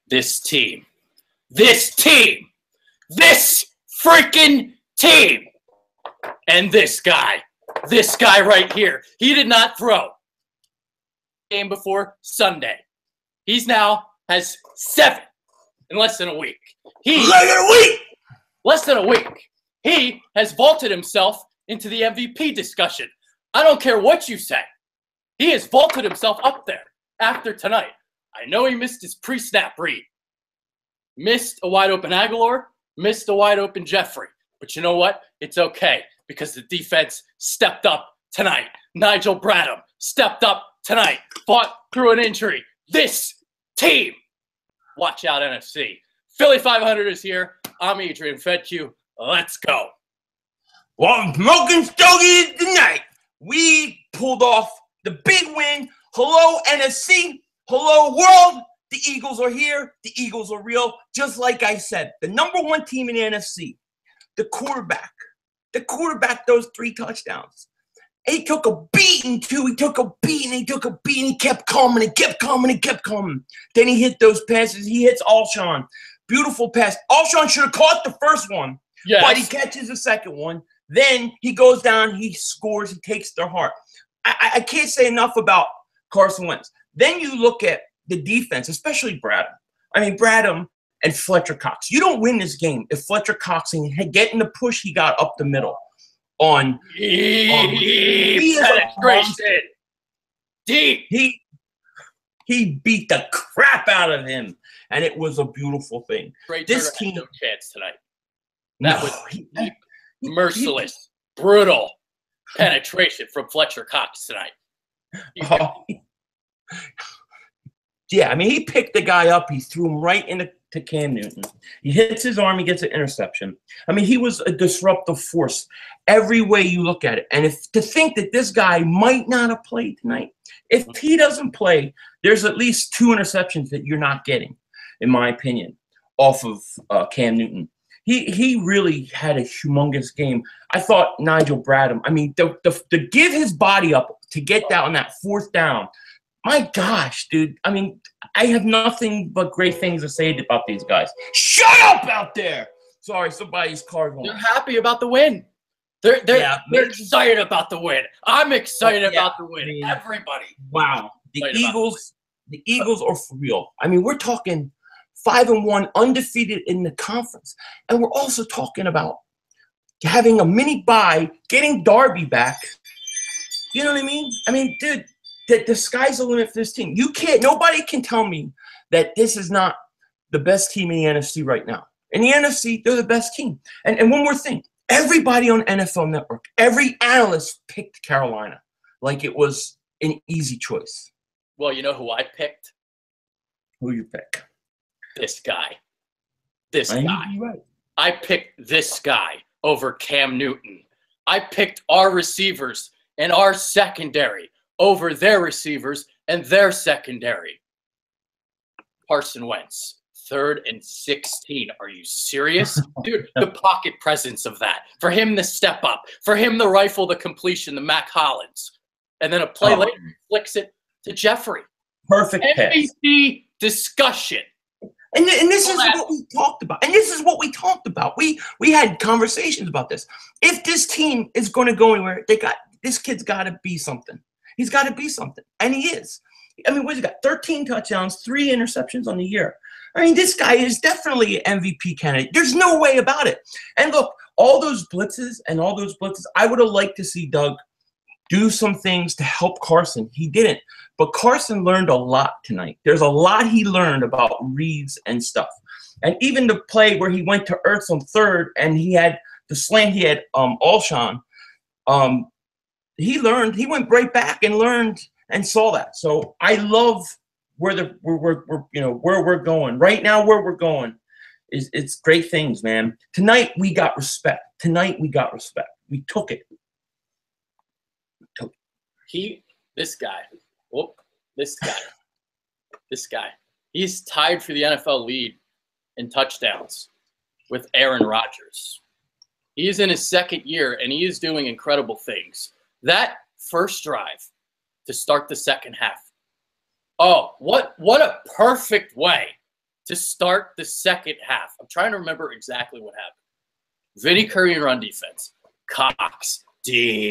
this team, this freaking team, and this guy right here, he did not throw game before Sunday. He's now has 7 in less than a week. Less than a week. He has vaulted himself into the MVP discussion. I don't care what you say. He has vaulted himself up there after tonight. I know he missed his pre-snap read. Missed a wide-open Aguilar. Missed a wide-open Jeffrey. But you know what? It's okay because the defense stepped up tonight. Nigel Bradham stepped up tonight. Fought through an injury. This team. Watch out, NFC. Philly.500 is here. I'm Adrian Fetchu. Let's go. Well, smoking stogies tonight. We pulled off the big win. Hello, NFC. Hello, world. The Eagles are here. The Eagles are real. Just like I said, the #1 team in the NFC. The quarterback those 3 touchdowns. He took a beating, too. He took a beating. He kept coming. Then he hit those passes. He hits Alshon. Beautiful pass. Alshon should have caught the first one, yes, but he catches the second one. Then he goes down. He scores. He takes their heart. I can't say enough about Carson Wentz. Then you look at the defense, especially Bradham. I mean, Bradham and Fletcher Cox. You don't win this game if Fletcher Cox and getting the push he got up the middle on. He is a monster. Deep. He beat the crap out of him, and it was a beautiful thing. This team had no chance tonight. That was deep, merciless, brutal penetration from Fletcher Cox tonight. Yeah, I mean, he picked the guy up. He threw him right into Cam Newton. He hits his arm. He gets an interception. I mean, he was a disruptive force every way you look at it. And to think that this guy might not have played tonight, if he doesn't play, there's at least 2 interceptions that you're not getting, in my opinion, off of Cam Newton. He really had a humongous game. I thought Nigel Bradham, I mean, to give his body up to get down that 4th down, my gosh, dude. I mean, I have nothing but great things to say about these guys. Shut up out there. Sorry, somebody's car going. They're happy about the win. They're excited about the win. I'm excited about the win. I mean, everybody. Wow. The Eagles are for real. I mean, we're talking 5-1, undefeated in the conference. And we're also talking about having a mini bye, getting Darby back. You know what I mean? I mean, dude, the sky's the limit for this team. Nobody can tell me that this is not the best team in the NFC right now. In the NFC, they're the best team. And one more thing. Everybody on NFL Network, every analyst picked Carolina like it was an easy choice. Well, you know who I picked? Who you pick? This guy. Right. I picked this guy over Cam Newton. I picked our receivers and our secondary over their receivers and their secondary. Carson Wentz, 3rd and 16. Are you serious? Dude, the pocket presence of that. For him to step up. For him to rifle the completion to Mac Hollins. And then a play later, he flicks it to Jeffrey. Perfect MVP discussion. And this is what we talked about. We had conversations about this. If this team is going to go anywhere, this kid's got to be something. He's got to be something, and he is. I mean, what's he got? 13 touchdowns, 3 interceptions on the year. I mean, this guy is definitely an MVP candidate. There's no way about it. And look, all those blitzes, I would have liked to see Doug do some things to help Carson. He didn't. But Carson learned a lot tonight. There's a lot he learned about reads and stuff. And even the play where he went to Ertz on 3rd and he had the slant, he had Alshon. He learned. He went right back and learned and saw that. So I love where we're going right now. Where we're going is it's great things, man. Tonight we got respect. We took it. This guy. He's tied for the NFL lead in touchdowns with Aaron Rodgers. He is in his 2nd year, and he is doing incredible things. That first drive to start the second half. Oh, what a perfect way to start the second half. I'm trying to remember exactly what happened. Vinny Curry in run defense. Cox, deep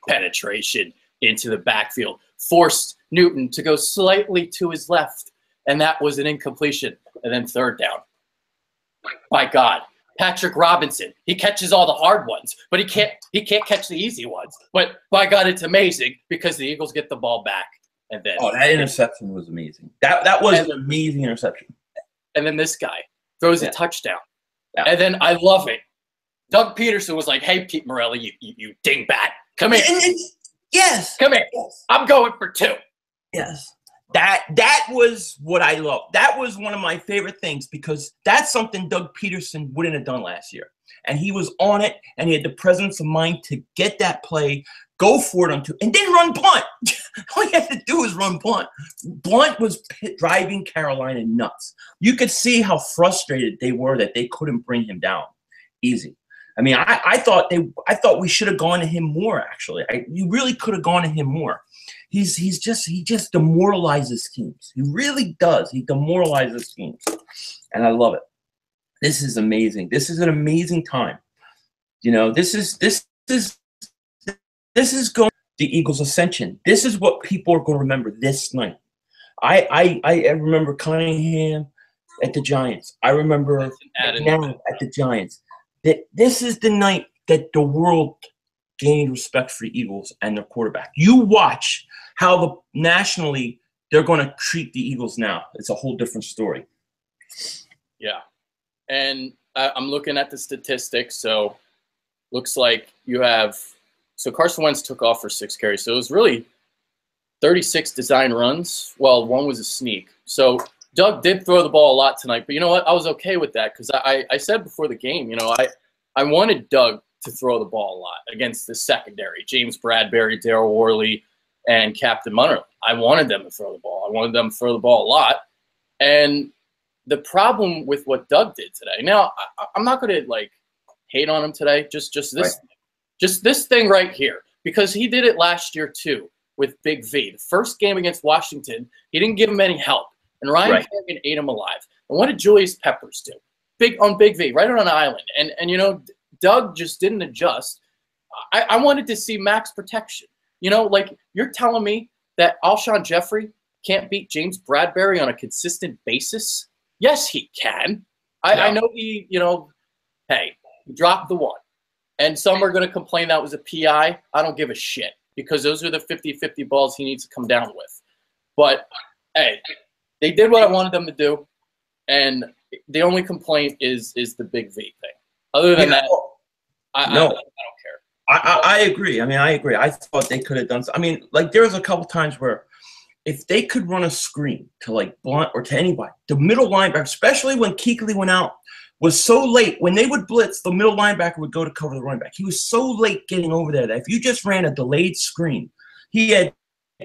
penetration into the backfield. Forced Newton to go slightly to his left, and that was an incompletion. And then third down. My God. Patrick Robinson, he catches all the hard ones, but he can't catch the easy ones. But by God, it's amazing because the Eagles get the ball back. And then that interception was amazing. That was an amazing interception. And then this guy throws a touchdown. Yeah. And then I love it. Doug Peterson was like, "Hey, Pete Morelli, you dingbat. Come here." Yes. Come here. Yes. I'm going for 2. Yes. That was what I loved. That was one of my favorite things because that's something Doug Peterson wouldn't have done last year. And he was on it, and he had the presence of mind to get that play, go for it on 2, and then run Blunt. All he had to do was run Blunt. Blunt was driving Carolina nuts. You could see how frustrated they were that they couldn't bring him down easy. I mean, I thought we should have gone to him more. Actually, you really could have gone to him more. He just demoralizes teams. He really does. He demoralizes teams, and I love it. This is amazing. This is an amazing time. You know, this is going the Eagles' ascension. This is what people are going to remember this night. I remember Cunningham at the Giants. I remember McNabb at the Giants. That this is the night that the world gained respect for the Eagles and their quarterback. You watch how nationally they're going to treat the Eagles now. It's a whole different story. Yeah. And I'm looking at the statistics. So looks like you have – so Carson Wentz took off for 6 carries. So it was really 36 design runs. Well, 1 was a sneak. So Doug did throw the ball a lot tonight. But you know what? I was okay with that because I said before the game, you know, I wanted Doug to throw the ball a lot against the secondary. James Bradbury, Darryl Worley, and Captain Munnerlyn. I wanted them to throw the ball. I wanted them to throw the ball a lot. And the problem with what Doug did today. Now, I'm not going to like hate on him today. Just this thing right here, because he did it last year too with Big V. The first game against Washington, he didn't give him any help, and Ryan Kerrigan ate him alive. And what did Julius Peppers do? Big V, right on an island. And you know, Doug just didn't adjust. I wanted to see max protection. You know, like you're telling me that Alshon Jeffrey can't beat James Bradbury on a consistent basis? Yes, he can. I know he, you know, hey, he dropped the 1. And some are going to complain that was a PI. I don't give a shit because those are the 50-50 balls he needs to come down with. But, hey, they did what I wanted them to do. And the only complaint is the Big V thing. Other than that, I don't care. I agree. I mean, I agree. I thought they could have done – I mean, like there was a couple times where if they could run a screen to like Blunt or to anybody, the middle linebacker, especially when Kuechly went out, was so late. When they would blitz, the middle linebacker would go to cover the running back. He was so late getting over there that if you just ran a delayed screen, he had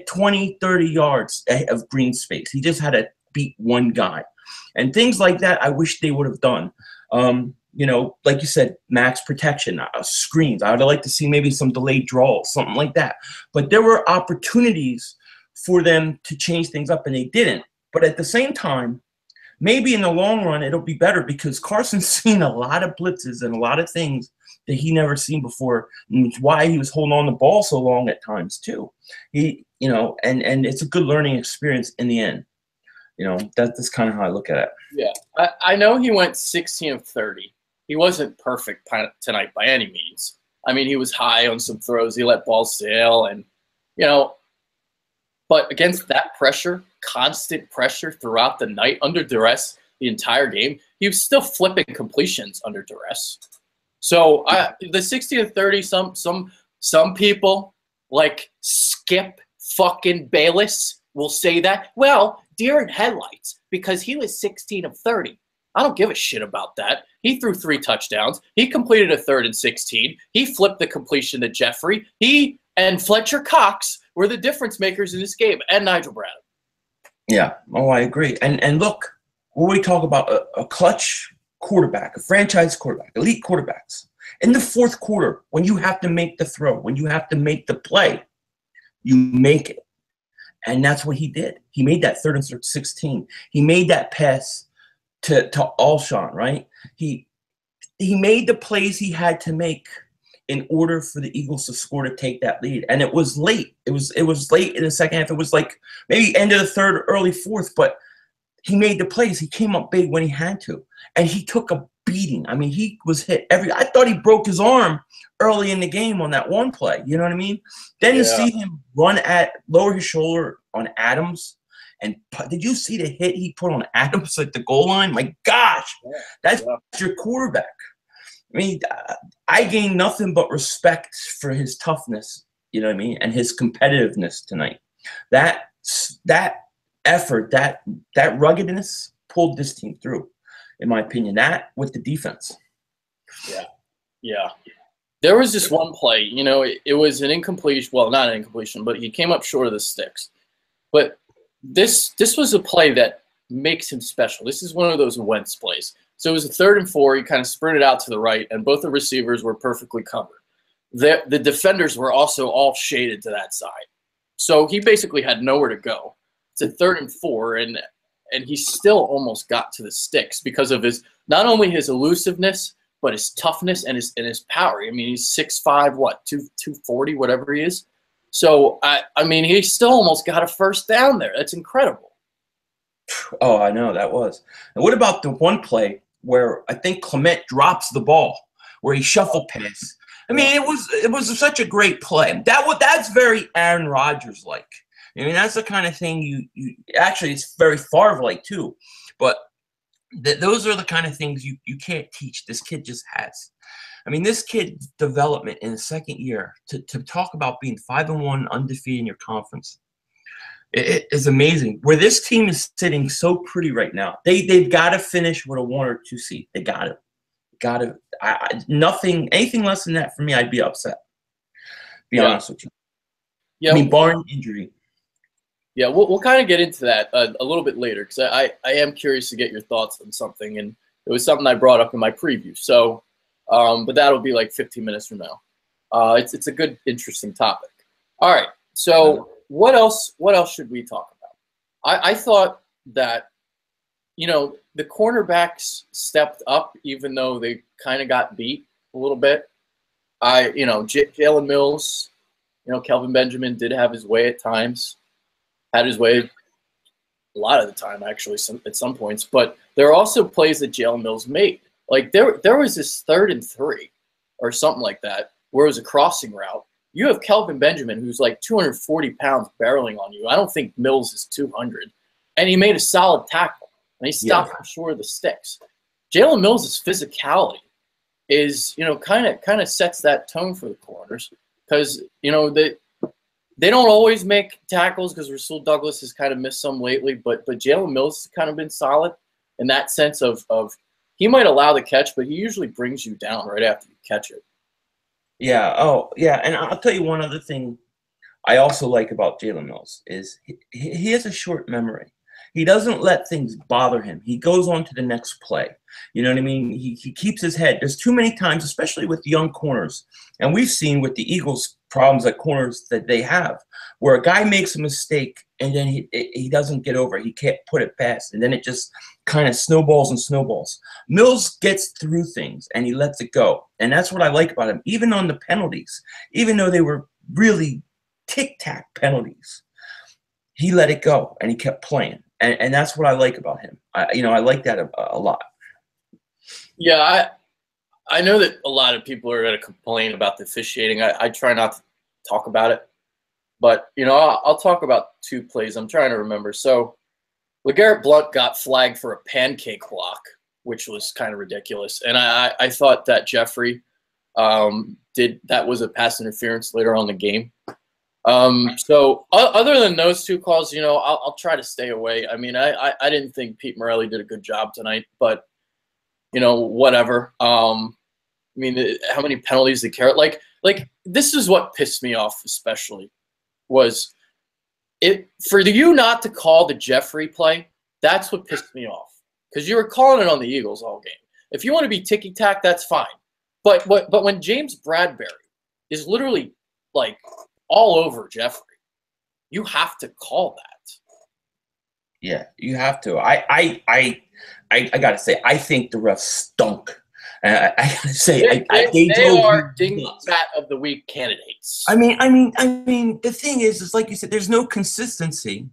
20, 30 yards of green space. He just had to beat one guy. And things like that I wish they would have done. You know, like you said, max protection, screens. I would like to see maybe some delayed draws, something like that. But there were opportunities for them to change things up, and they didn't. But at the same time, maybe in the long run it'll be better because Carson's seen a lot of blitzes and a lot of things that he never seen before, and it's why he was holding on the ball so long at times too. He, you know, and it's a good learning experience in the end. You know, that's kind of how I look at it. Yeah, I know he went 16 of 30. He wasn't perfect tonight by any means. I mean, he was high on some throws. He let balls sail, and you know. But against that pressure, constant pressure throughout the night, under duress, the entire game, he was still flipping completions under duress. So the 60 to 30, some people like Skip fucking Bayless will say that. Well, deer in headlights because he was 16 of 30. I don't give a shit about that. He threw 3 touchdowns. He completed a 3rd and 16. He flipped the completion to Jeffrey. He and Fletcher Cox were the difference makers in this game, and Nigel Bradham. Yeah, I agree. And look, when we talk about a clutch quarterback, a franchise quarterback, elite quarterbacks, in the 4th quarter, when you have to make the throw, when you have to make the play, you make it. And that's what he did. He made that 3rd and 16. He made that pass to Alshon, right? He made the plays he had to make in order for the Eagles to score to take that lead. And it was late. It was late in the second half. It was like maybe end of the 3rd, early 4th, but he made the plays. He came up big when he had to. And he took a beating. I mean, he was hit I thought he broke his arm early in the game on that one play. You know what I mean? Then to see him lower his shoulder on Adams. And did you see the hit he put on Adams at the goal line? My gosh, that's your quarterback. I mean, I gained nothing but respect for his toughness, you know what I mean, and his competitiveness tonight. That effort, that ruggedness pulled this team through, in my opinion. That with the defense. Yeah. There was this one play, it was an incompletion. Well, not an incompletion, but he came up short of the sticks. But this was a play that makes him special. This is one of those Wentz plays. So it was a 3rd and 4. He kind of sprinted out to the right, and both the receivers were perfectly covered. The defenders were also all shaded to that side. So he basically had nowhere to go. It's a 3rd and 4, and he still almost got to the sticks because of not only his elusiveness, but his toughness and his power. I mean, he's 6'5", 240, whatever he is. So, I mean, he still almost got a first down there. That's incredible. Oh, I know, that was. And what about the one play where I think Clement drops the ball, where he shuffle pass? I mean, it was such a great play. That's very Aaron Rodgers-like. I mean, that's the kind of thing you actually, it's very Favre-like too. But those are the kind of things you can't teach. This kid just has. I mean, this kid's development in the second year, to talk about being 5-1 undefeated in your conference, it is amazing. Where this team is sitting so pretty right now, they've got to finish with a 1 or 2 seed. They got to. Anything less than that for me, I'd be upset. Be honest with you. Yeah, I mean, barring injury. Yeah, we'll kind of get into that a little bit later because I am curious to get your thoughts on something, and it was something I brought up in my preview. So, but that'll be like 15 minutes from now. It's a good, interesting topic. All right. So what else should we talk about? I thought that, the cornerbacks stepped up even though they kind of got beat a little bit. Jalen Mills, Kelvin Benjamin did have his way at times. Had his way a lot of the time, actually, at some points. But there are also plays that Jalen Mills made. Like there was this 3rd and 3 or something like that where it was a crossing route. You have Kelvin Benjamin, who's like 240 pounds barreling on you. I don't think Mills is 200. And he made a solid tackle. And he stopped him short of the sticks. Jalen Mills' physicality is, kind of sets that tone for the corners because, they don't always make tackles because Rasul Douglas has kind of missed some lately, but Jalen Mills has kind of been solid in that sense of he might allow the catch, but he usually brings you down right after you catch it. Yeah. Oh, yeah. And I'll tell you one other thing I also like about Jalen Mills is he has a short memory. He doesn't let things bother him. He goes on to the next play. You know what I mean? He keeps his head. There's too many times, especially with young corners, and we've seen with the Eagles problems at corners that they have, where a guy makes a mistake and then he doesn't get over it. He can't put it past, and then it just kind of snowballs and snowballs. Mills gets through things, and he lets it go, and that's what I like about him. Even on the penalties, even though they were really tic-tac penalties, he let it go, and he kept playing. And that's what I like about him. I like that a lot. Yeah, I know that a lot of people are going to complain about the officiating. I try not to talk about it. But, I'll talk about 2 plays. I'm trying to remember. So, LeGarrette Blount got flagged for a pancake block, which was kind of ridiculous. And I thought that Jeffrey that was a pass interference later on in the game. So other than those 2 calls, I'll try to stay away. I mean, I didn't think Pete Morelli did a good job tonight, but whatever. I mean, how many penalties they carry? Like this is what pissed me off, especially was it for you not to call the Jeffrey play. That's what pissed me off because you were calling it on the Eagles all game. If you want to be ticky-tack, that's fine. But when James Bradbury is literally like all over Jeffrey, you have to call that. Yeah, you have to. I gotta say, I think the refs stunk. I gotta say, They drove are me nuts. dingbat of the week candidates. I mean, the thing is like you said, there's no consistency.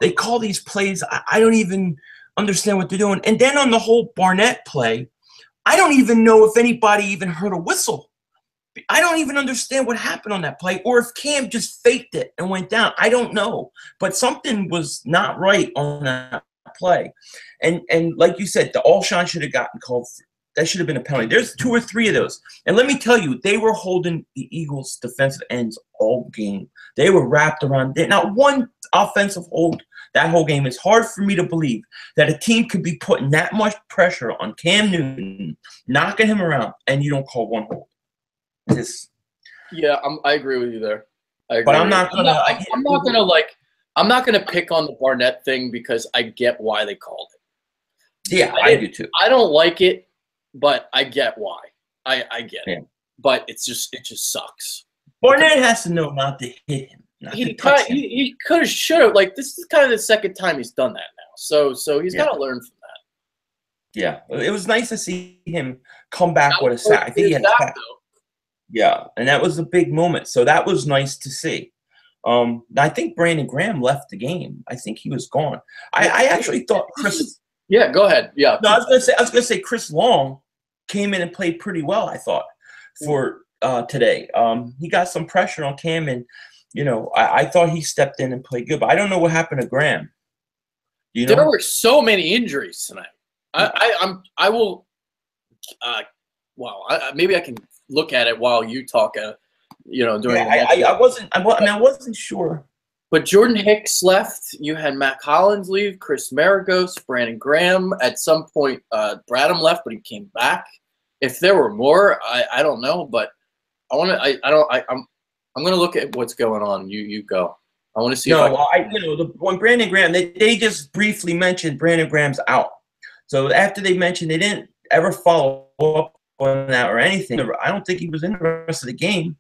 They call these plays. I don't even understand what they're doing. And then on the whole Barnett play, I don't even know if anybody even heard a whistle. I don't even understand what happened on that play, or if Cam just faked it and went down. I don't know. But something was not right on that play. And like you said, the Alshon should have gotten called. That should have been a penalty. There's 2 or 3 of those. And let me tell you, they were holding the Eagles' defensive ends all game. They were wrapped around there. Not one offensive hold that whole game. It's hard for me to believe that a team could be putting that much pressure on Cam Newton, knocking him around, and you don't call one hold. Yeah, I agree with you there. I agree. But I'm not gonna. I'm not gonna pick on the Barnett thing because I get why they called it. Yeah, I do too. I don't like it, but I get why. I get it. Yeah. But it just sucks. Barnett has to know not to hit him. He could have, should have. Like, this is kind of the second time he's done that now. So he's got to learn from that. Yeah, it was nice to see him come back with a sack. I think he had a sack. Yeah, and that was a big moment. So that was nice to see. I think Brandon Graham left the game. I think he was gone. I actually thought Chris. Yeah, go ahead. Yeah. No, I was gonna say Chris Long came in and played pretty well, I thought, for today. He got some pressure on Cam, and I thought he stepped in and played good. But I don't know what happened to Graham. There were so many injuries tonight. I will. Maybe I can look at it while you talk. During. I wasn't sure. But Jordan Hicks left. You had Matt Collins leave. Chris Maragos, Brandon Graham. At some point, Bradham left, but he came back. If there were more, I don't know. But I'm gonna look at what's going on. You go. I want to see. When Brandon Graham, they just briefly mentioned Brandon Graham's out. So after they mentioned, they didn't ever follow up on that or anything. I don't think he was in the rest of the game.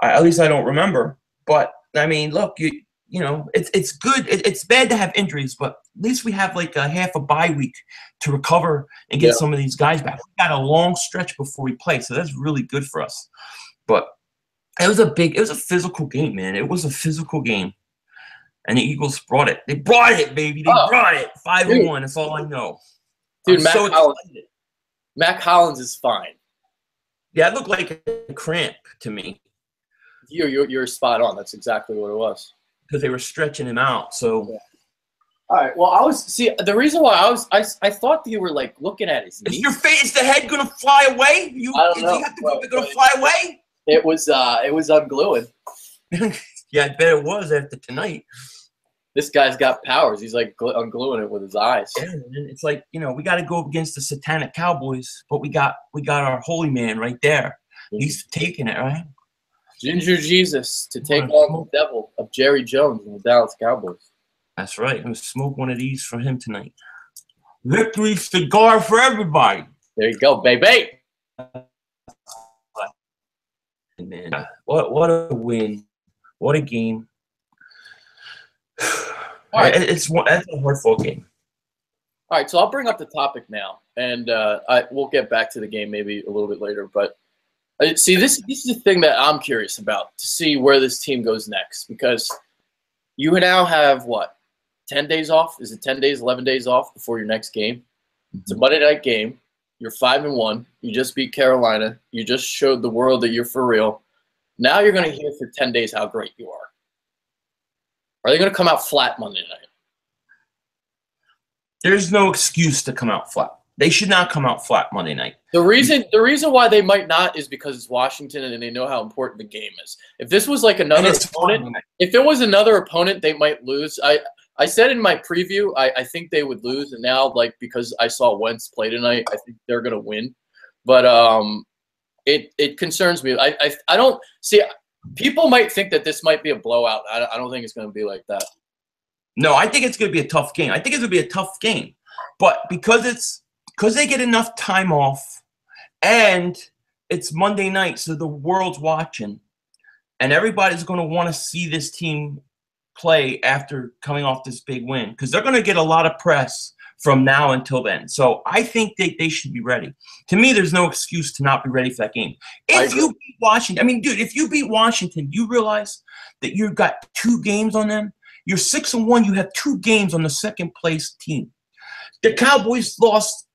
At least I don't remember. But I mean, look, it's good. It's bad to have injuries, but at least we have like a half a bye week to recover and get some of these guys back. We got a long stretch before we play, so that's really good for us. But it was a physical game, man. It was a physical game, and the Eagles brought it. They brought it, baby. They brought it. 5-1. That's all I know. Dude, Matt Collins is fine. Yeah, it looked like a cramp to me. You're spot on. That's exactly what it was. Because they were stretching him out. So. Yeah. All right. Well, the reason why I thought you were like looking at his knees. Is your face, the head gonna fly away? I don't know. Gonna fly away? It was ungluing. Yeah, I bet it was after tonight. This guy's got powers. He's like ungluing it with his eyes. Yeah, and it's like, we got to go up against the satanic Cowboys, but we got our holy man right there. He's taking it, right? Ginger Jesus to take on the devil of Jerry Jones and the Dallas Cowboys. That's right. I'm going to smoke one of these for him tonight. Victory cigar for everybody. There you go, baby. Man, what a win. What a game. All right. That's a hard-fought game. All right, so I'll bring up the topic now, and we'll get back to the game maybe a little bit later. But see, this is the thing that I'm curious about, to see where this team goes next, because you now have, 10 days off? Is it 10 days, 11 days off before your next game? Mm-hmm. It's a Monday night game. You're 5-1. You just beat Carolina. You just showed the world that you're for real. Now you're going to hear for 10 days how great you are. Are they going to come out flat Monday night? There's no excuse to come out flat. They should not come out flat Monday night. The reason why they might not is because it's Washington and they know how important the game is. If this was like another opponent, if it was another opponent, they might lose. I said in my preview, I think they would lose, and now because I saw Wentz play tonight, I think they're going to win. But it concerns me. I don't see. People might think that this might be a blowout. I don't think it's going to be like that. No, I think it's going to be a tough game. I think it's going to be a tough game. But because they get enough time off and it's Monday night, so the world's watching and everybody's going to want to see this team play after coming off this big win because they're going to get a lot of press from now until then. So I think they should be ready. To me, there's no excuse to not be ready for that game. If you beat Washington, I mean, dude, if you beat Washington, you realize that you've got 2 games on them. You're 6-1. You have 2 games on the second place team. The Cowboys lost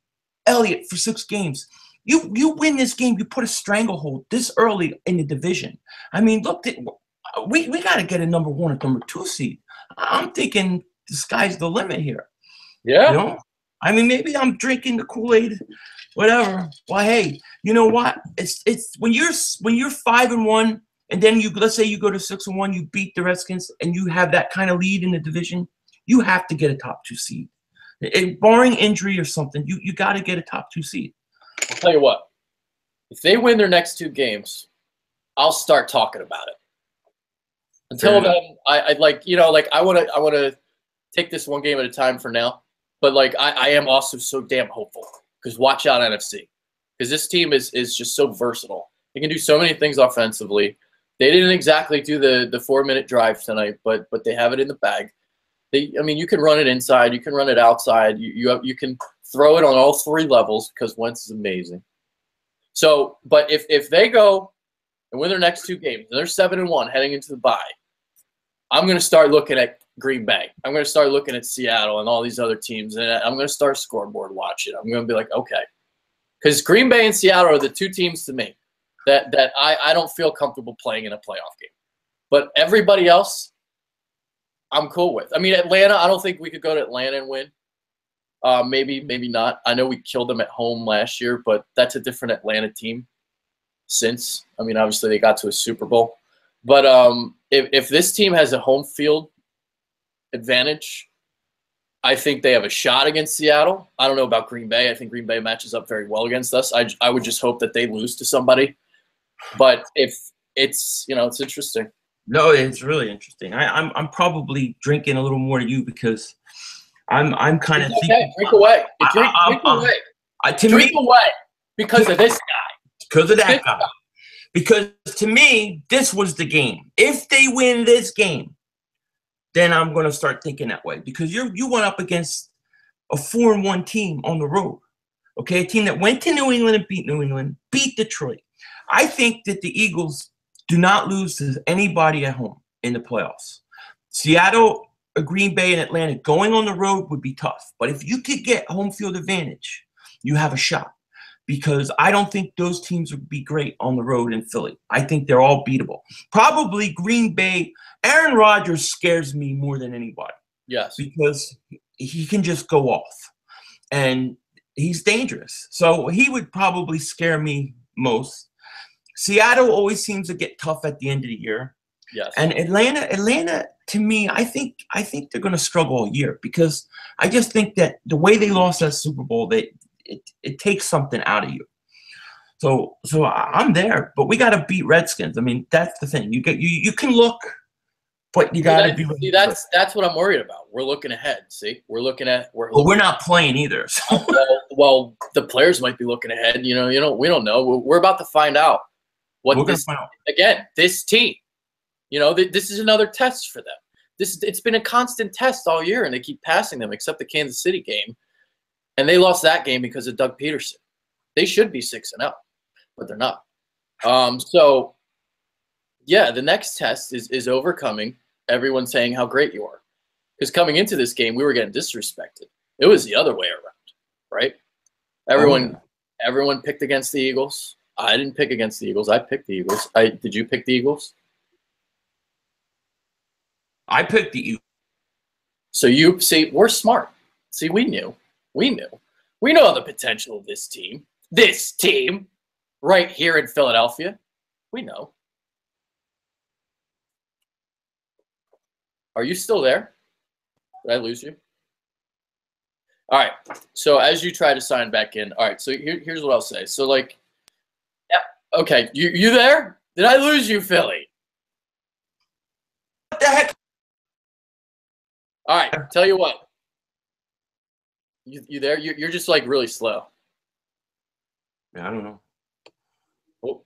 Elliott for 6 games. You win this game, you put a stranglehold this early in the division. I mean, look, we got to get a number 1 or number 2 seed. I'm thinking the sky's the limit here. Yeah. You know? I mean, maybe I'm drinking the Kool-Aid, whatever. Well, hey, you know what? It's when you're 5-1, and then let's say you go to 6-1, you beat the Redskins, and you have that kind of lead in the division, you have to get a top 2 seed. Barring injury or something, you got to get a top 2 seed. I'll tell you what. If they win their next 2 games, I'll start talking about it. Until then, I like, you know, like I want to take this one game at a time for now. But like I am also so damn hopeful because watch out NFC because this team is just so versatile. They can do so many things offensively. They didn't exactly do the 4-minute drive tonight, but they have it in the bag. I mean, you can run it inside, you can run it outside, you can throw it on all 3 levels because Wentz is amazing. So, but if they go and win their next 2 games and they're 7-1 heading into the bye, I'm going to start looking at Green Bay. I'm going to start looking at Seattle and all these other teams, and I'm going to start scoreboard watching. I'm going to be like, okay, because Green Bay and Seattle are the 2 teams to me that I don't feel comfortable playing in a playoff game. But everybody else, I'm cool with. I mean, Atlanta, I don't think we could go to Atlanta and win. Maybe not. I know we killed them at home last year, but that's a different Atlanta team since. I mean, obviously they got to a Super Bowl. But if this team has a home field advantage, I think they have a shot against Seattle. I don't know about Green Bay. I think Green Bay matches up very well against us. I would just hope that they lose to somebody. But if it's, you know, it's interesting. No, it's really interesting. I'm probably drinking a little more than you because I'm kind of thinking. Drink away. Drink away. Drink away because of this guy. Because of that guy. Because to me, this was the game. If they win this game, then I'm going to start thinking that way. Because you went up against a 4-1 team on the road. Okay, a team that went to New England and beat New England, beat Detroit. I think that the Eagles do not lose to anybody at home in the playoffs. Seattle, Green Bay, and Atlanta going on the road would be tough. But if you could get home field advantage, you have a shot. Because I don't think those teams would be great on the road in Philly. I think they're all beatable. Probably Green Bay. Aaron Rodgers scares me more than anybody. Yes. Because he can just go off. And he's dangerous. So he would probably scare me most. Seattle always seems to get tough at the end of the year. Yes. And Atlanta, to me, I think they're going to struggle all year because I just think that the way they lost that Super Bowl, it takes something out of you. So I'm there, but we got to beat Redskins. I mean, that's the thing. You can look, but you got to be. See, that's what I'm worried about. We're looking ahead. See, we're not playing either. So. Well, the players might be looking ahead. You know, we don't know. We're about to find out this team. You know, this is another test for them. It's been a constant test all year, and they keep passing them, except the Kansas City game. And they lost that game because of Doug Peterson. They should be 6-0, but they're not. So, yeah, the next test is overcoming everyone saying how great you are. Because coming into this game, we were getting disrespected. It was the other way around, right? Everyone picked against the Eagles. I didn't pick against the Eagles. I picked the Eagles. Did you pick the Eagles? I picked the Eagles. So you see, we're smart. See, we knew. We know the potential of this team. This team right here in Philadelphia. We know. Are you still there? Did I lose you? All right. So as you try to sign back in, all right. So here's what I'll say. So like, yeah, okay. You there? Did I lose you, Philly? What the heck? All right. Tell you what. You there? You're just like really slow. Yeah, I don't know. Oh.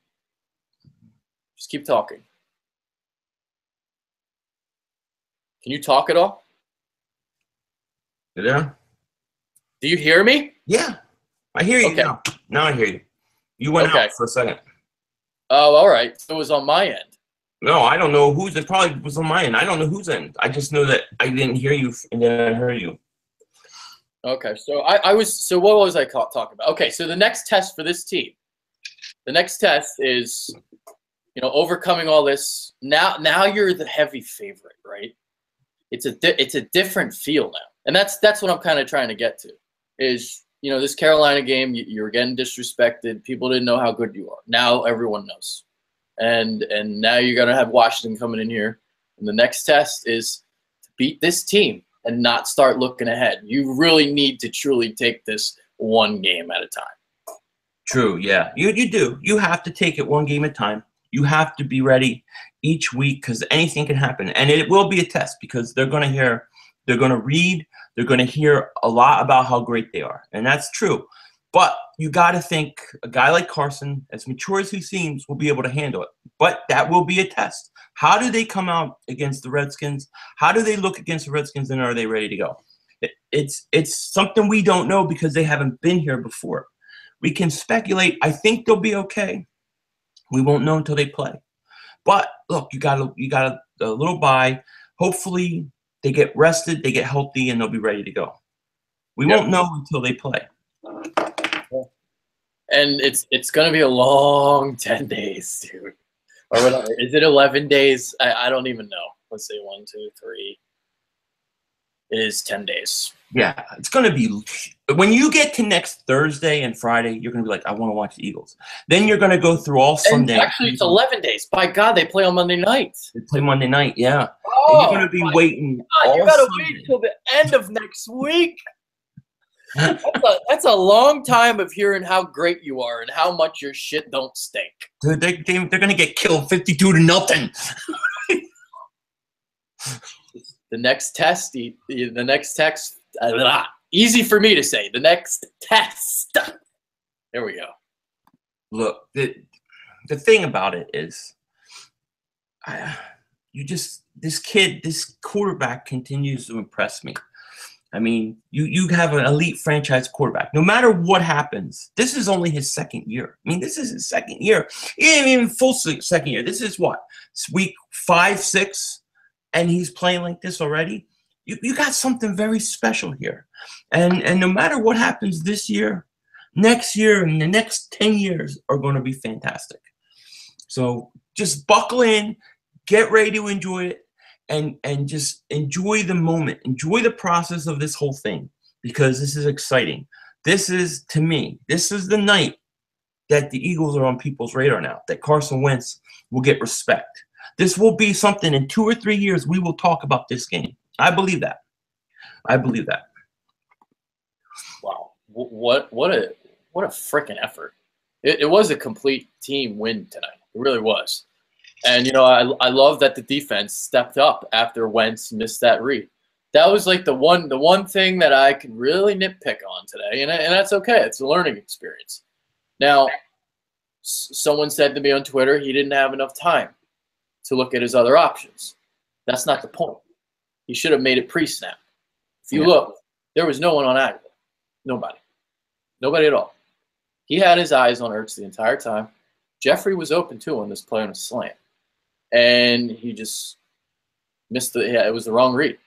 Just keep talking. Can you talk at all? You there? Do you hear me? Yeah, I hear you Okay. now. Now I hear you. You went Okay. out for a second. Oh, all right. So it was on my end. No, I don't know whose. It probably was on my end. I don't know whose end. I just know that I didn't hear you, and then I heard you. Okay. So I was. So what was I talking about? Okay. So the next test for this team, the next test is, overcoming all this. Now you're the heavy favorite, right? It's a different feel now, and that's what I'm kind of trying to get to. Is this Carolina game, you're getting disrespected. People didn't know how good you are. Now everyone knows. And now you're going to have Washington coming in here. And the next test is to beat this team and not start looking ahead. You really need to truly take this one game at a time. True, yeah. You do. You have to take it one game at a time. You have to be ready each week because anything can happen. And it will be a test because they're going to hear, they're going to read, they're going to hear a lot about how great they are. And that's true. But you got to think a guy like Carson, as mature as he seems, will be able to handle it. But that will be a test. How do they come out against the Redskins? How do they look against the Redskins, and are they ready to go? It's something we don't know because they haven't been here before. We can speculate. I think they'll be okay. We won't know until they play. But look, you got a little bye. Hopefully they get rested, they get healthy, and they'll be ready to go. We won't know until they play. And it's going to be a long 10 days, dude. Or whatever. Is it 11 days? I don't even know. Let's say 1, 2, 3. It is 10 days. Yeah, it's going to be – when you get to next Thursday and Friday, you're going to be like, I want to watch the Eagles. Then you're going to go through all Sunday. And actually, it's 11 days. By God, they play on Monday night. They play Monday night, yeah. Oh, and you're going to be waiting all you got to Sunday. wait till the end of next week. That's a long time of hearing how great you are and how much your shit don't stink. Dude, they're going to get killed 52-0. The next test, easy for me to say. The next test. There we go. Look, the thing about it is, this quarterback continues to impress me. I mean, you have an elite franchise quarterback. No matter what happens, this is only his second year. I mean, this is his second year. He ain't even full second year. This is what? It's week 5, 6, and he's playing like this already? You got something very special here. And no matter what happens this year, next year, and the next 10 years are going to be fantastic. So just buckle in, get ready to enjoy it. And just enjoy the moment. Enjoy the process of this whole thing because this is exciting. This is, to me, this is the night that the Eagles are on people's radar now, that Carson Wentz will get respect. This will be something in 2 or 3 years we will talk about this game. I believe that. I believe that. Wow. What a freaking effort. It was a complete team win tonight. It really was. And, I love that the defense stepped up after Wentz missed that read. That was like the one thing that I could really nitpick on today, and that's okay. It's a learning experience. Now, someone said to me on Twitter he didn't have enough time to look at his other options. That's not the point. He should have made it pre-snap. If you look, there was no one on Aguilar. Nobody at all. He had his eyes on Ertz the entire time. Jeffrey was open, too, on this play on a slant. And he just missed it was the wrong read.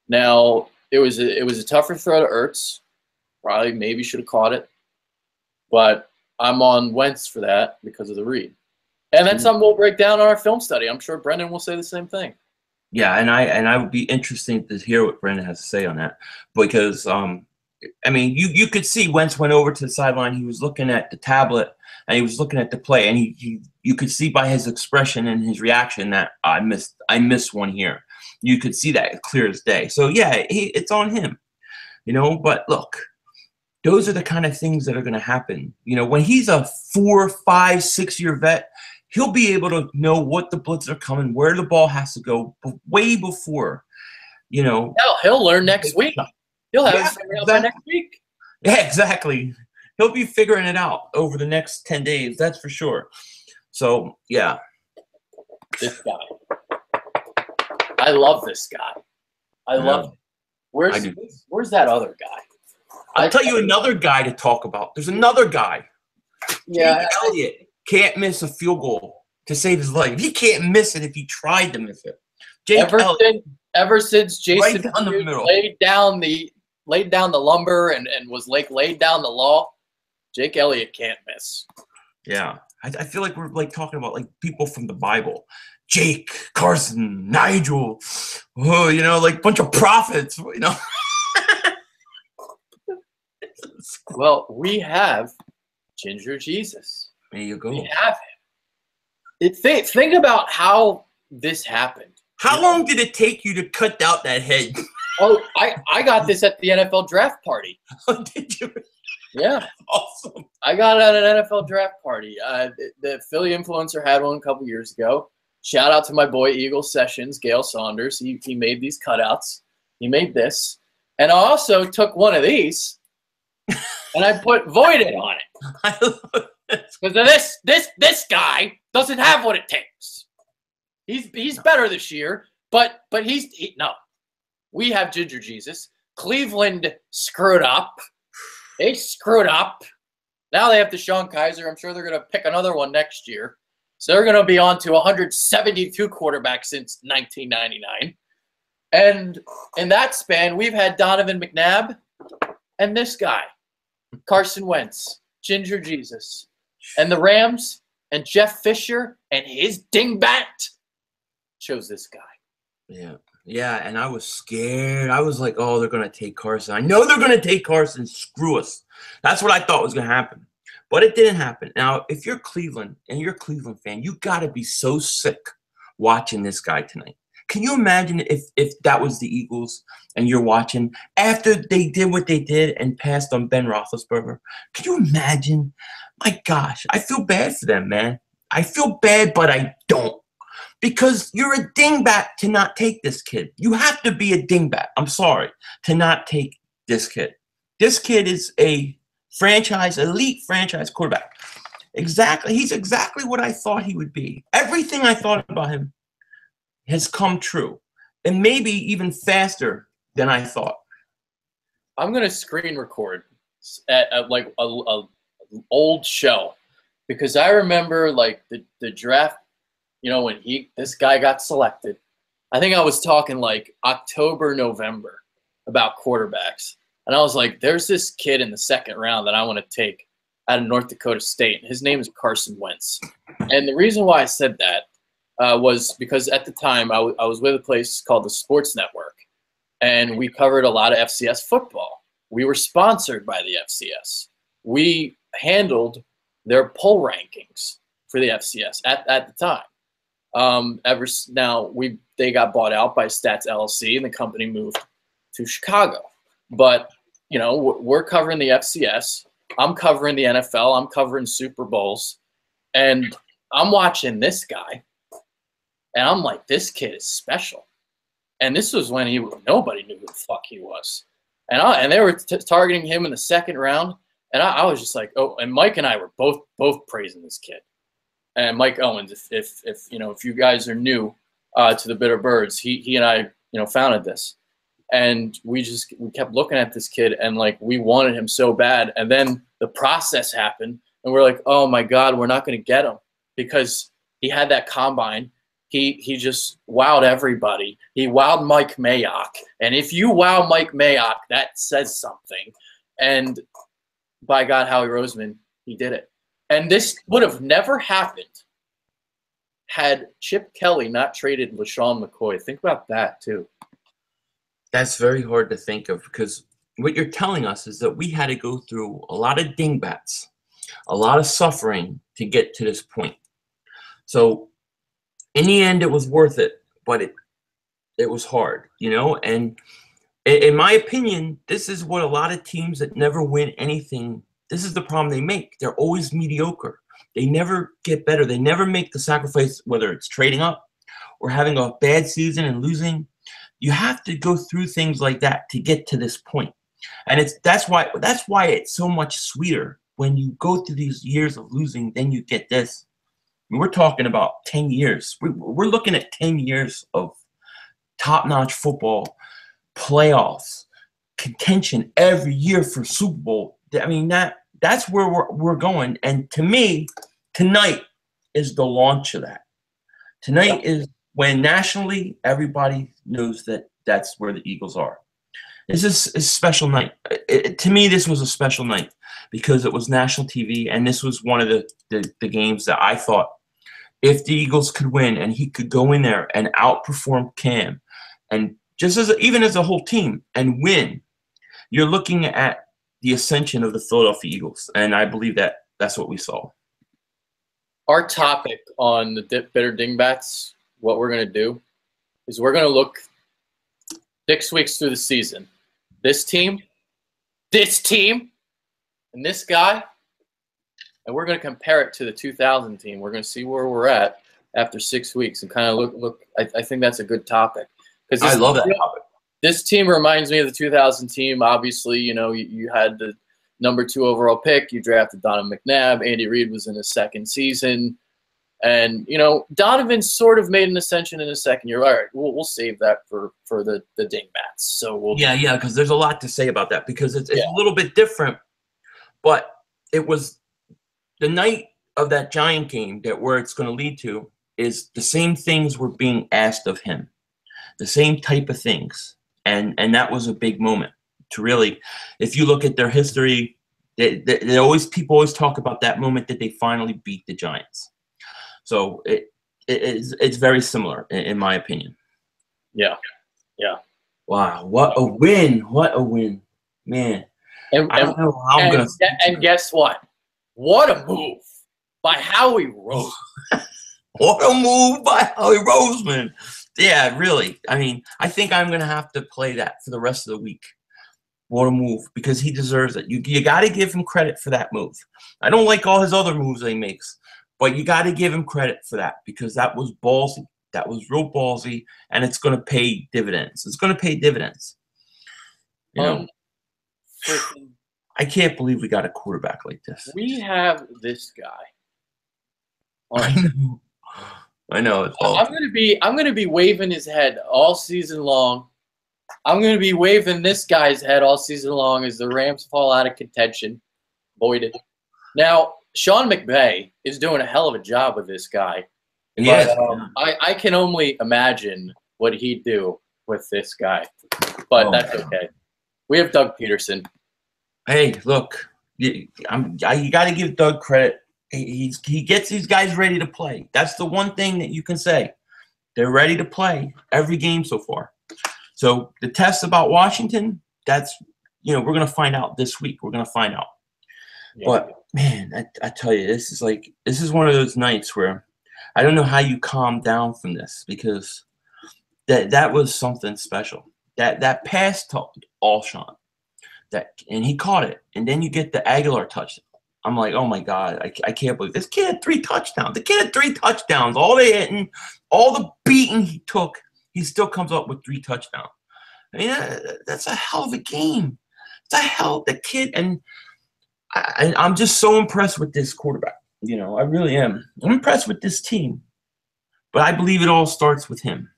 Now, it was a tougher throw to Ertz. Probably maybe should have caught it. But I'm on Wentz for that because of the read. And that's something we'll break down on our film study. I'm sure Brendan will say the same thing. Yeah, and I would be interested to hear what Brendan has to say on that. Because I mean, you could see Wentz went over to the sideline. He was looking at the tablet and he was looking at the play, and you could see by his expression and his reaction that I missed one here. You could see that clear as day. So yeah, it's on him, But look, those are the kind of things that are going to happen. When he's a 4, 5, 6 year vet, he'll be able to know what the blitzes are coming, where the ball has to go, way before. He'll learn next week. He'll have it figured out by next week. Yeah, exactly. He'll be figuring it out over the next 10 days. That's for sure. So, yeah. This guy. I love this guy. I love it. Where's that other guy? I'll tell you another guy to talk about. There's another guy. Yeah, Jake Elliott can't miss a field goal to save his life. He can't miss it if he tried to miss it. Ever since Jason right down the middle. laid down the lumber and was laid down the law, Jake Elliott can't miss. Yeah. I feel like we're like talking about like people from the Bible. Jake, Carson, Nigel, like a bunch of prophets, Well, we have Ginger Jesus. There you go. We have him. Think about how this happened. How long did it take you to cut out that head? Oh, I got this at the NFL draft party. Oh, did you? Yeah. Awesome. I got it at an NFL draft party. The Philly influencer had one a couple years ago. Shout out to my boy Eagle Sessions, Gail Saunders. He made these cutouts. He made this. And I also took one of these and I put Voided on it. I love it. Because this guy doesn't have what it takes. He's better this year, but no. We have Ginger Jesus. Cleveland screwed up. They screwed up. Now they have Deshaun Kaiser. I'm sure they're going to pick another one next year. So they're going to be on to 172 quarterbacks since 1999. And in that span, we've had Donovan McNabb and this guy, Carson Wentz, Ginger Jesus, and the Rams and Jeff Fisher and his dingbat chose this guy. Yeah. Yeah, and I was scared. I was like, oh, they're going to take Carson. I know they're going to take Carson. Screw us. That's what I thought was going to happen. But it didn't happen. Now, if you're Cleveland and you're a Cleveland fan, you got to be so sick watching this guy tonight. Can you imagine if that was the Eagles and you're watching after they did what they did and passed on Ben Roethlisberger? Can you imagine? My gosh, I feel bad for them, man. I feel bad, but I don't. Because you're a dingbat to not take this kid. You have to be a dingbat, I'm sorry, to not take this kid. This kid is a elite franchise quarterback. Exactly. He's exactly what I thought he would be. Everything I thought about him has come true. And maybe even faster than I thought. I'm going to screen record at like a old show. Because I remember like the draft, when this guy got selected, I think I was talking like October, November about quarterbacks. And I was like, there's this kid in the second round that I want to take out of North Dakota State. His name is Carson Wentz. And the reason why I said that was because at the time I was with a place called the Sports Network. And we covered a lot of FCS football. We were sponsored by the FCS. We handled their poll rankings for the FCS at the time. They got bought out by Stats LLC and the company moved to Chicago. But, we're covering the FCS. I'm covering the NFL. I'm covering Super Bowls. And I'm watching this guy. And I'm like, this kid is special. And this was when nobody knew who the fuck he was. And they were targeting him in the second round. And I was just like, oh, and Mike and I were both praising this kid. And Mike Owens, if you guys are new to the Bitter Birds, he and I founded this, and we kept looking at this kid and like we wanted him so bad, and then the process happened, and we're like, oh my God, we're not going to get him because he had that combine. He just wowed everybody. He wowed Mike Mayock, and if you wow Mike Mayock, that says something. And by God, Howie Roseman, he did it. And this would have never happened had Chip Kelly not traded LaShawn McCoy. Think about that, too. That's very hard to think of because what you're telling us is that we had to go through a lot of dingbats, a lot of suffering to get to this point. So in the end, it was worth it, but it was hard, And in my opinion, this is what a lot of teams that never win anything, this is the problem they make. They're always mediocre. They never get better. They never make the sacrifice, whether it's trading up or having a bad season and losing. You have to go through things like that to get to this point. And that's why it's so much sweeter when you go through these years of losing, then you get this. I mean, we're talking about 10 years. We're looking at 10 years of top-notch football playoffs, contention every year for Super Bowl. I mean, that's where we're going. And to me, tonight is the launch of that. Tonight is when nationally everybody knows that that's where the Eagles are. This is a special night. To me, this was a special night because it was national TV, and this was one of the games that I thought if the Eagles could win and he could go in there and outperform Cam, and just even as a whole team and win, you're looking at the ascension of the Philadelphia Eagles, and I believe that that's what we saw. Our topic on the Bitter Dingbats, what we're going to do is we're going to look 6 weeks through the season. This team, and this guy, and we're going to compare it to the 2000 team. We're going to see where we're at after 6 weeks and kind of look. I think that's a good topic. I love that topic. This team reminds me of the 2000 team. Obviously, you had the number 2 overall pick. You drafted Donovan McNabb. Andy Reid was in his second season. And, Donovan sort of made an ascension in his second year. All right, we'll save that for the Dingbats. So Yeah, because there's a lot to say about that because it's a little bit different. But it was the night of that Giant game that where it's going to lead to is the same things were being asked of him, the same type of things. And that was a big moment to really, if you look at their history, people always talk about that moment that they finally beat the Giants. So it's very similar in my opinion. Yeah. Wow, what a win! What a win, man! I don't know how I'm gonna. And guess what? What a move by Howie Roseman. What a move by Howie Roseman. Yeah, really. I mean, I think I'm gonna have to play that for the rest of the week. What a move, because he deserves it. You got to give him credit for that move. I don't like all his other moves that he makes. But you got to give him credit for that because that was ballsy. That was real ballsy, and it's going to pay dividends. It's going to pay dividends. I can't believe we got a quarterback like this. We have this guy. I know. I'm going to be waving his head all season long. I'm going to be waving this guy's head all season long as the Rams fall out of contention. Voided. Now, Sean McVay is doing a hell of a job with this guy. Yeah. I can only imagine what he'd do with this guy. But that's okay. We have Doug Peterson. Hey, look, you got to give Doug credit. He gets these guys ready to play. That's the one thing that you can say. They're ready to play every game so far. So the test about Washington, that's, we're going to find out this week. We're going to find out. Yeah. But, man, I tell you, this is one of those nights where I don't know how you calm down from this because that was something special. That pass to Alshon, and he caught it, and then you get the Aguilar touchdown. I'm like, oh my God, I can't believe this kid had 3 touchdowns. The kid had 3 touchdowns. All they hitting, all the beating he took, he still comes up with 3 touchdowns. I mean, that's a hell of a game. It's a hell of the kid, and I'm just so impressed with this quarterback. I really am. I'm impressed with this team, but I believe it all starts with him.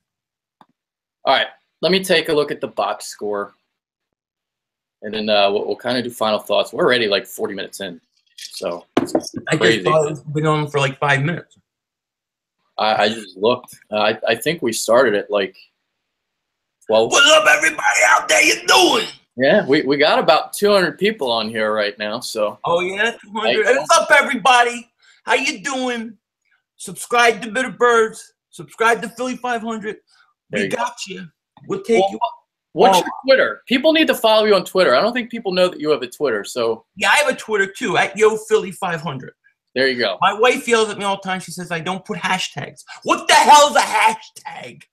All right, let me take a look at the box score, and then we'll kind of do final thoughts. We're already like 40 minutes in, so it's crazy. I just thought it's been on for like 5 minutes. I just looked. I think we started at like 12. What's up, everybody out there? You doing? Yeah, we got about 200 people on here right now. So. Oh yeah, 200. What's up, everybody? How you doing? Subscribe to Bitter Birds. Subscribe to Philly.500. We got you. We'll take you. What's your Twitter? People need to follow you on Twitter. I don't think people know that you have a Twitter. So. Yeah, I have a Twitter too at YoPhilly500. There you go. My wife yells at me all the time. She says I don't put hashtags. What the hell is a hashtag?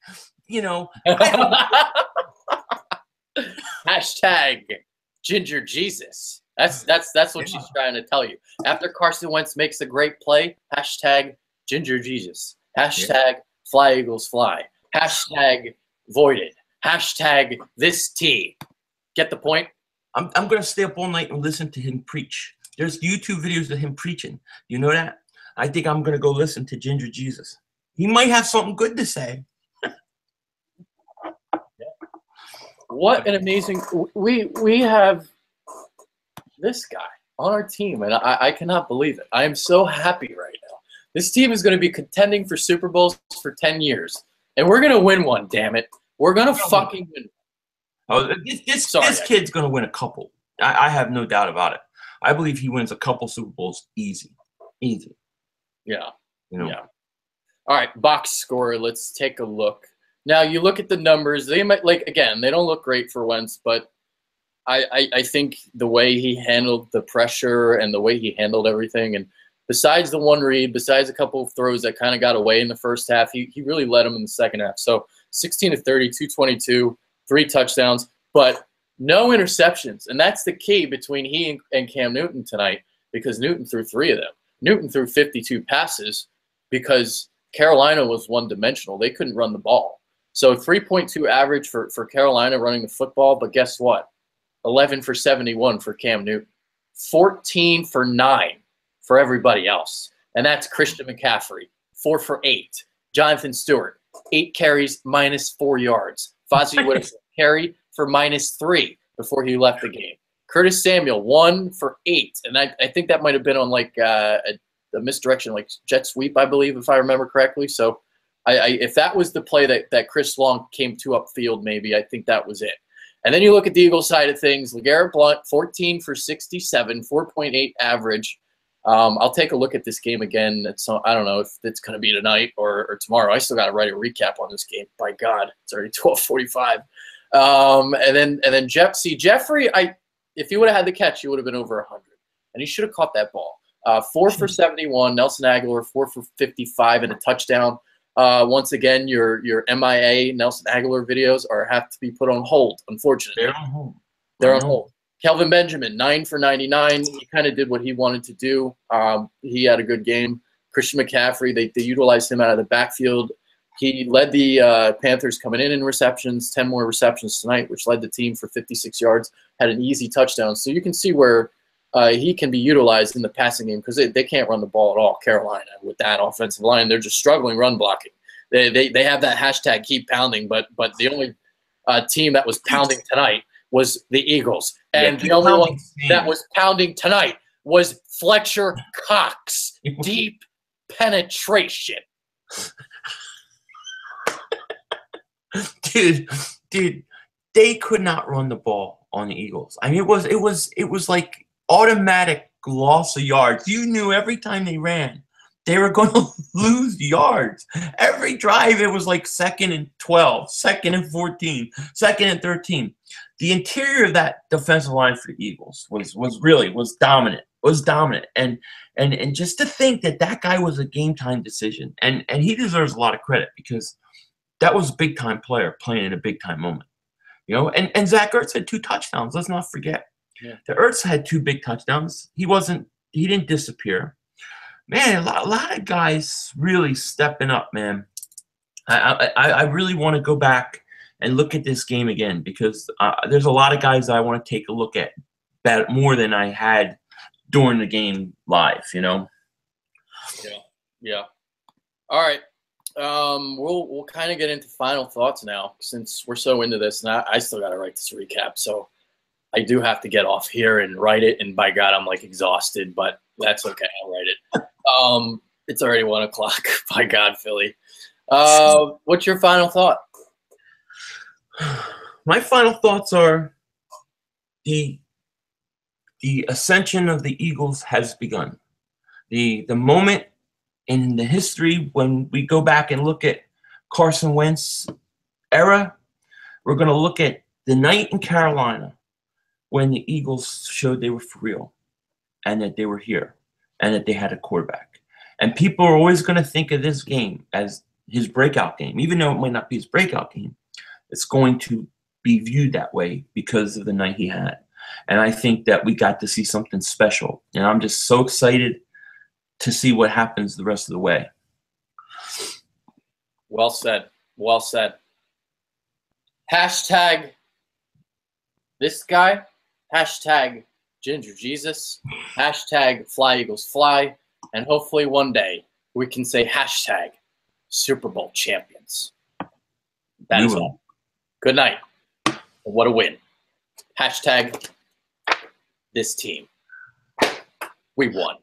Hashtag Ginger Jesus. That's what she's trying to tell you. After Carson Wentz makes a great play, hashtag Ginger Jesus. Hashtag Fly Eagles Fly. Hashtag Voided. Hashtag this tea. Get the point? I'm going to stay up all night and listen to him preach. There's YouTube videos of him preaching. You know that? I think I'm going to go listen to Ginger Jesus. He might have something good to say. What an amazing we have this guy on our team, and I cannot believe it. I am so happy right now. This team is going to be contending for Super Bowls for 10 years, and we're going to win one, damn it. We're going to fucking win. Oh, this kid's going to win a couple. I have no doubt about it. I believe he wins a couple Super Bowls easy. Easy. Yeah. You know? Yeah. All right, box score. Let's take a look. Now, you look at the numbers. They might, like, again, they don't look great for Wentz, but I think the way he handled the pressure and the way he handled everything, and besides the one read, besides a couple of throws that kind of got away in the first half, he really led them in the second half. So 16 of 30, 222, 3 touchdowns, but no interceptions. And that's the key between he and Cam Newton tonight, because Newton threw 3 of them. Newton threw 52 passes because Carolina was one-dimensional. They couldn't run the ball. So 3.2 average for Carolina running the football, but guess what? 11 for 71 for Cam Newton. 14 for 9 for everybody else. And that's Christian McCaffrey, 4 for 8. Jonathan Stewart, 8 carries, -4 yards. Fozzie Whittaker, carry for -3 before he left the game. Curtis Samuel, 1 for 8. And I think that might have been on like a misdirection, like jet sweep, I believe, if I remember correctly. So if that was the play that Chris Long came to upfield, maybe, I think that was it. And then you look at the Eagles side of things. LeGarrette Blount, 14 for 67, 4.8 average. I'll take a look at this game again. I don't know if it's going to be tonight or tomorrow. I still got to write a recap on this game. By God, it's already 12:45. And then Jeffrey, if he would have had the catch, he would have been over 100. And he should have caught that ball. 4 for 71. Nelson Aguilar, 4 for 55 and a touchdown. Once again, your MIA Nelson Aguilar videos have to be put on hold, unfortunately. They're on hold. They're on hold. Kelvin Benjamin, 9 for 99. He kind of did what he wanted to do. He had a good game. Christian McCaffrey, they utilized him out of the backfield. He led the Panthers coming in receptions, 10 more receptions tonight, which led the team for 56 yards, had an easy touchdown. So you can see where he can be utilized in the passing game, because they can't run the ball at all, Carolina, with that offensive line. They're just struggling run blocking. They have that hashtag keep pounding, but the only team that was pounding tonight was the Eagles. And the only one that was pounding tonight was Fletcher Cox. Deep penetration. Dude, they could not run the ball on the Eagles. I mean, it was like automatic loss of yards. You knew every time they ran, they were going to lose yards. Every drive, it was like 2nd and 12, 2nd and 14, 2nd and 13. The interior of that defensive line for the Eagles was dominant. Was dominant, and just to think that guy was a game time decision, and he deserves a lot of credit, because that was a big time player playing in a big time moment, you know. And Zach Ertz had 2 touchdowns. Let's not forget. Yeah. The Ertz had 2 big touchdowns. He didn't disappear. Man, a lot of guys really stepping up, man. I really want to go back and look at this game again, because there's a lot of guys I want to take a look at more than I had during the game live, you know. Yeah. All right. We'll kind of get into final thoughts now, since we're so into this, and I still got to write this recap, so I do have to get off here and write it. And by God, I'm like exhausted, but that's okay. I'll write it. It's already 1 o'clock. By God, Philly. What's your final thought? My final thoughts are the ascension of the Eagles has begun. The moment in the history when we go back and look at Carson Wentz era, we're going to look at the night in Carolina when the Eagles showed they were for real, and that they were here, and that they had a quarterback. And people are always going to think of this game as his breakout game. Even though it might not be his breakout game, it's going to be viewed that way because of the night he had. And I think that we got to see something special. And I'm just so excited to see what happens the rest of the way. Well said. Well said. Hashtag this guy. Hashtag Ginger Jesus. Hashtag Fly Eagles Fly. And hopefully one day we can say hashtag Super Bowl champions. That is all. Good night. What a win. Hashtag this team. We won.